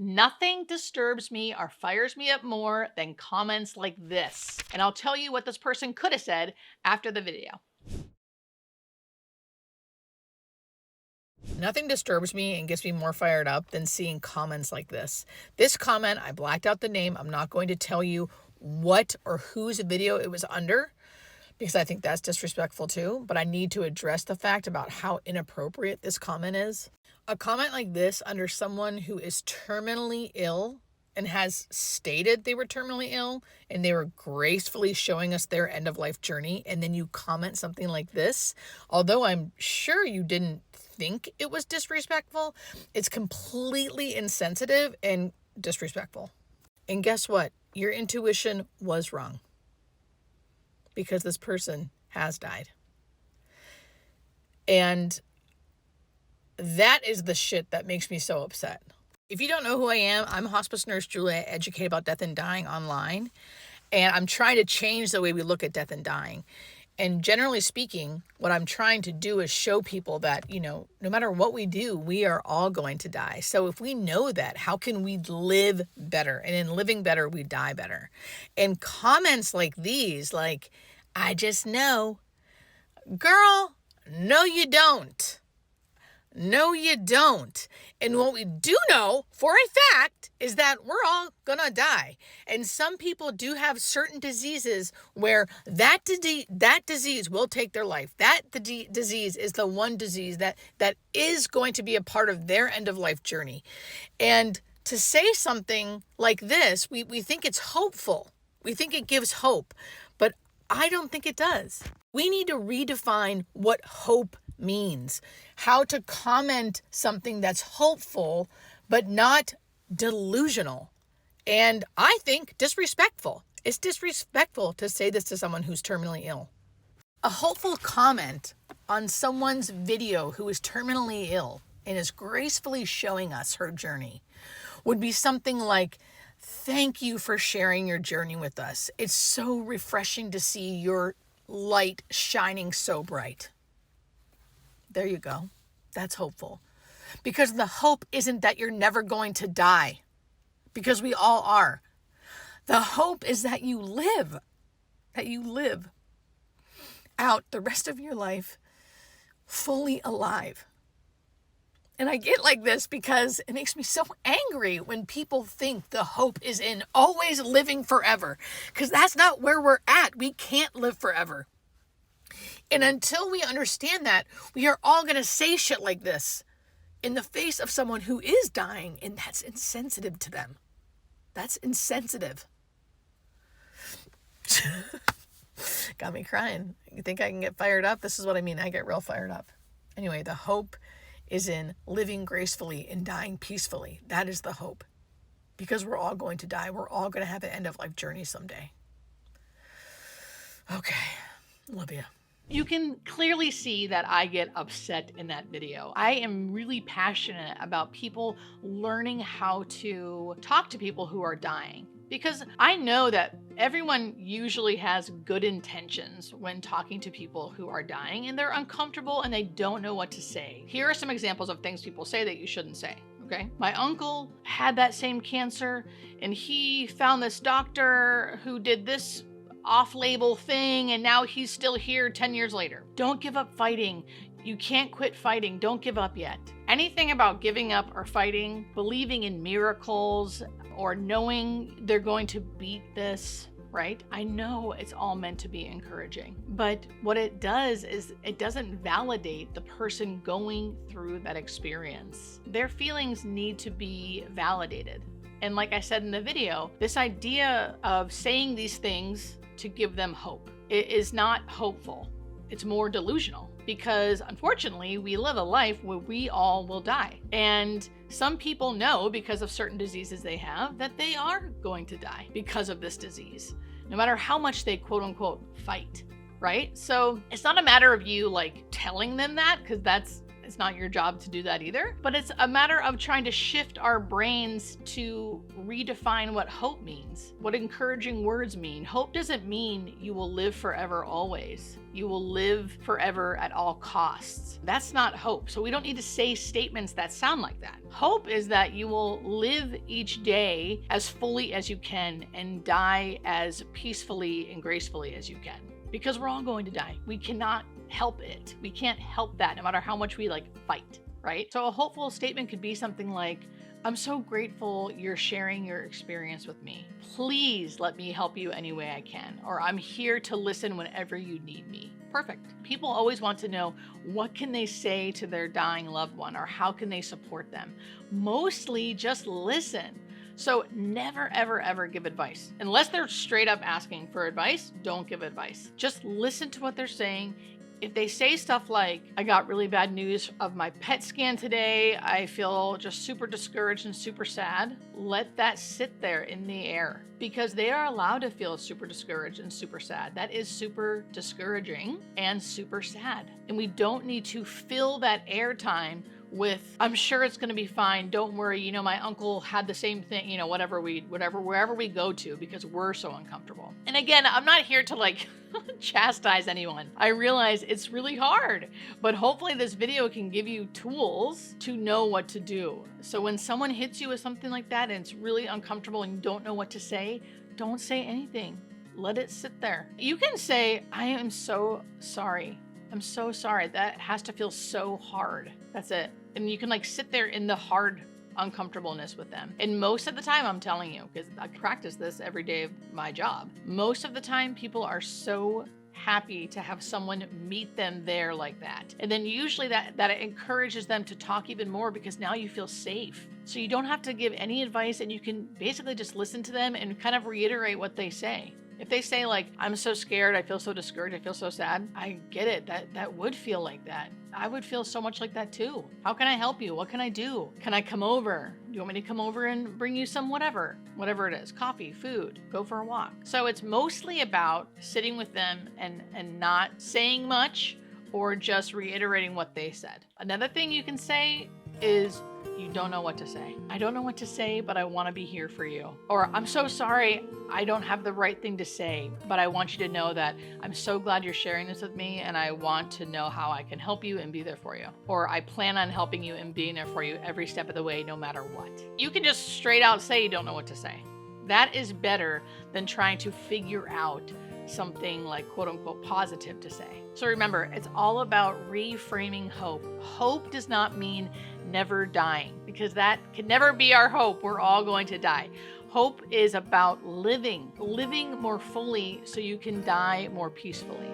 Nothing disturbs me or fires me up more than comments like this. And I'll tell you what this person could have said after the video. Nothing disturbs me and gets me more fired up than seeing comments like this. This comment, I blacked out the name. I'm not going to tell you what or whose video it was under because I think that's disrespectful too, but I need to address the fact about how inappropriate this comment is. A comment like this under someone who is terminally ill and has stated they were terminally ill and they were gracefully showing us their end of life journey, and then you comment something like this, although I'm sure you didn't think it was disrespectful, it's completely insensitive and disrespectful. And guess what? Your intuition was wrong because this person has died. And that is the shit that makes me so upset. If you don't know who I am, I'm hospice nurse Julia, educated about death and dying online. And I'm trying to change the way we look at death and dying. And generally speaking, what I'm trying to do is show people that, no matter what we do, we are all going to die. So if we know that, how can we live better? And in living better, we die better. And comments like these, like, I just know. Girl, no, you don't. No, you don't. And what we do know for a fact is that we're all gonna die. And some people do have certain diseases where that disease will take their life. That disease is the one disease that is going to be a part of their end of life journey. And to say something like this, we think it's hopeful. We think it gives hope, but I don't think it does. We need to redefine what hope means, how to comment something that's hopeful but not delusional, and I think disrespectful. It's disrespectful to say this to someone who's terminally ill. A hopeful comment on someone's video who is terminally ill and is gracefully showing us her journey would be something like, thank you for sharing your journey with us. It's so refreshing to see your light shining so bright. There you go. That's hopeful. Because the hope isn't that you're never going to die, because we all are. The hope is that you live out the rest of your life fully alive. And I get like this because it makes me so angry when people think the hope is in always living forever, because that's not where we're at. We can't live forever. And until we understand that, we are all going to say shit like this in the face of someone who is dying, and that's insensitive to them. That's insensitive. Got me crying. You think I can get fired up? This is what I mean. I get real fired up. Anyway, the hope is in living gracefully and dying peacefully. That is the hope. Because we're all going to die. We're all going to have an end of life journey someday. Okay. Love you. You can clearly see that I get upset in that video. I am really passionate about people learning how to talk to people who are dying, because I know that everyone usually has good intentions when talking to people who are dying, and they're uncomfortable and they don't know what to say. Here are some examples of things people say that you shouldn't say. Okay. My uncle had that same cancer and he found this doctor who did this off-label thing, and now he's still here 10 years later. Don't give up fighting. You can't quit fighting. Don't give up yet. Anything about giving up or fighting, believing in miracles, or knowing they're going to beat this, right? I know it's all meant to be encouraging, but what it does is it doesn't validate the person going through that experience. Their feelings need to be validated. And like I said in the video, this idea of saying these things to give them hope, it is not hopeful. It's more delusional, because unfortunately we live a life where we all will die. And some people know, because of certain diseases they have, that they are going to die because of this disease, no matter how much they quote unquote fight, right? So it's not a matter of you like telling them that, because It's not your job to do that either. But it's a matter of trying to shift our brains to redefine what hope means, what encouraging words mean. Hope doesn't mean you will live forever always. You will live forever at all costs. That's not hope. So we don't need to say statements that sound like that. Hope is that you will live each day as fully as you can and die as peacefully and gracefully as you can. Because we're all going to die. We cannot help it. We can't help that no matter how much we fight, right? So a hopeful statement could be something like, I'm so grateful you're sharing your experience with me. Please let me help you any way I can. Or I'm here to listen whenever you need me. Perfect. People always want to know what can they say to their dying loved one or how can they support them. Mostly just listen. So never, ever, ever give advice. Unless they're straight up asking for advice, don't give advice. Just listen to what they're saying. If they say stuff like, I got really bad news of my PET scan today, I feel just super discouraged and super sad, let that sit there in the air because they are allowed to feel super discouraged and super sad. That is super discouraging and super sad. And we don't need to fill that airtime with, I'm sure it's going to be fine. Don't worry. My uncle had the same thing, wherever we go to, because we're so uncomfortable. And again, I'm not here to chastise anyone. I realize it's really hard, but hopefully this video can give you tools to know what to do. So when someone hits you with something like that and it's really uncomfortable and you don't know what to say, don't say anything. Let it sit there. You can say, I am so sorry. I'm so sorry. That has to feel so hard. That's it. And you can sit there in the hard uncomfortableness with them. And most of the time, I'm telling you, because I practice this every day of my job, most of the time people are so happy to have someone meet them there like that. And then usually that encourages them to talk even more because now you feel safe. So you don't have to give any advice and you can basically just listen to them and kind of reiterate what they say. If they say I'm so scared, I feel so discouraged, I feel so sad, I get it. That would feel like that. I would feel so much like that too. How can I help you? What can I do? Can I come over? Do you want me to come over and bring you some whatever it is, coffee, food, go for a walk? So it's mostly about sitting with them and not saying much or just reiterating what they said. Another thing you can say is, you don't know what to say. I don't know what to say, but I want to be here for you. Or I'm so sorry, I don't have the right thing to say, but I want you to know that I'm so glad you're sharing this with me and I want to know how I can help you and be there for you. Or I plan on helping you and being there for you every step of the way, no matter what. You can just straight out say you don't know what to say. That is better than trying to figure out something quote unquote positive to say. So remember, it's all about reframing hope. Hope does not mean never dying, because that can never be our hope. We're all going to die. Hope is about living more fully so you can die more peacefully.